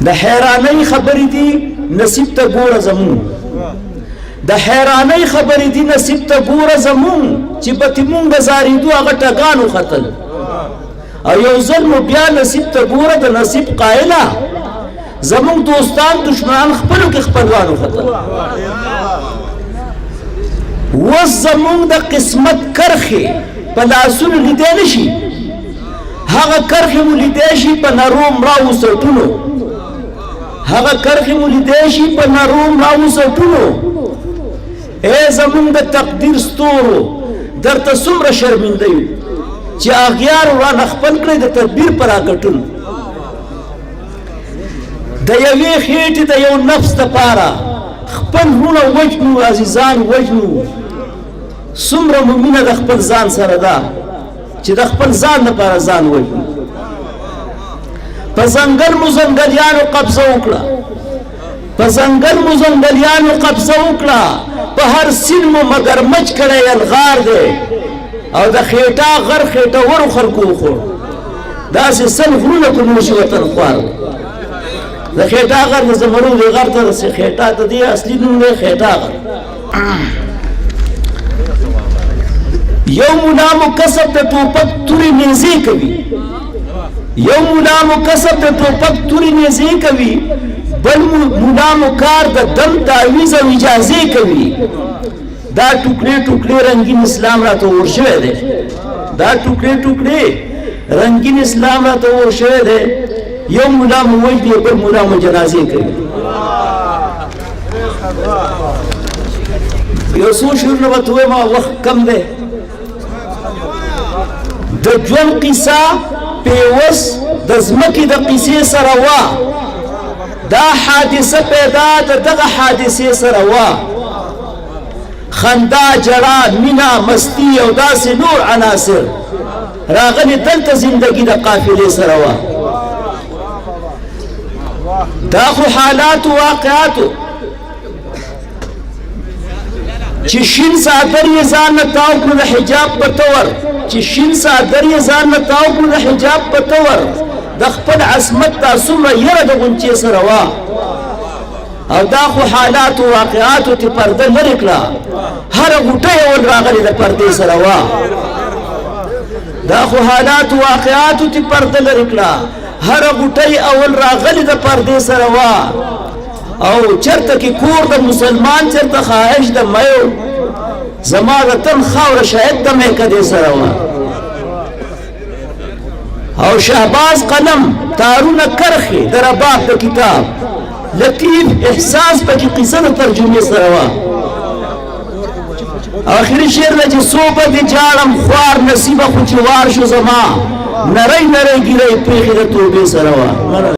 د حیرانۍ خبرې دي نصیب ته ګوره زمون د حیرانۍ خبرې دي نصیب ته ګوره زمون چې پتی مونږ د زارېدو هغه ټګانو ختل او یو ځل مو بیا نصیب ته ګوره د نصیب قایله زمونږ دوستان دشمنان خپلو کې خپلوانو ختل اوس زمونږ د قسمت کرښې په لاسونو لیدی نه شي هغه کرښې مو لیدی شي په نرو مړاوو سټونو هغه کرښې مو لیدی شي په نرو مړاوو سټونو ای زمونږ د تقدیر ستورو درته څومره شرمنده یو چې اغیارو رانه خپل کړی د تدبیر په راکټون د یوې خېټې د یو نفس دپاره خپل وروڼه وژنو عزیزان وژنو څومره مو مینه د خپل ځان سره ده چې د خپل ځان لپاره ځان وژنو په ځنګل مو ځنګلیانو قبضه وکړه په ځنګل مو ځنګلیانو قبضه وکړه په هر سین مو مگرمچ کړی یلغار دی او د خېټه غر خېټورو خلکو وخوړ داسې سل غرونه په نوشي وطن خوار د خېټه غر د زمرود غر ته رسې خېټه ته دی اصلي نوم دی خېټه غر یو ملا مکسب د ټوپک تورې نیزې کوي یو ملا مکسب د ټوپک تورې نیزې کوي بل ملا مکار د دم تعویض او اجازې کوي دا ټوکړې ټوکړې رنگین اسلام راته ور شوی دی دا ټوکړې ټوکړې رنگین اسلام راته ور شوی دی یو ملا مو وژني بل ملا مو جنازې کوي یو څو شعرونه ورته وایم وخت کم دی د ژوند قصه پیوس د ځمکې د قصې سره وه دا حادثه پیدا د دغه حادثې سره وه خندا جړا مینه مستی او داسې نور عناصر راغلي دلته زندگی د قافلې سره وه دا خو حالاتو واقعاتو چې شین څادر یې ځان نه تاو کړو د حجاب په تور چې شین څادر یې ځان نه تاو کړو د حجاب په تور د خپل عصمت دا څومره یره د غونچې سره وه او دا خو حالاتو واقعاتو ته پرده لرې کړه هره غوټه یې ول راغلې د پردې سره وه دا خو حالاتو واقعاتو ته پرده لرې کړه هره غوټه یې اول راغلې د پردې سره وه او چرته کې کور د مسلمان چرته خواهش د میو زما د تن خاوره شاید د میکدې سره وه او شهباز قلم تارونه کرښې د رباب د کتاب لطیف احساس پکې قصه د ترجمې سره وه آخري شعر نه چې څو به دې جاړم خوار نصیبه خو چې وار شو زما نری نری ګیرۍ پرېښې د توبې سره وه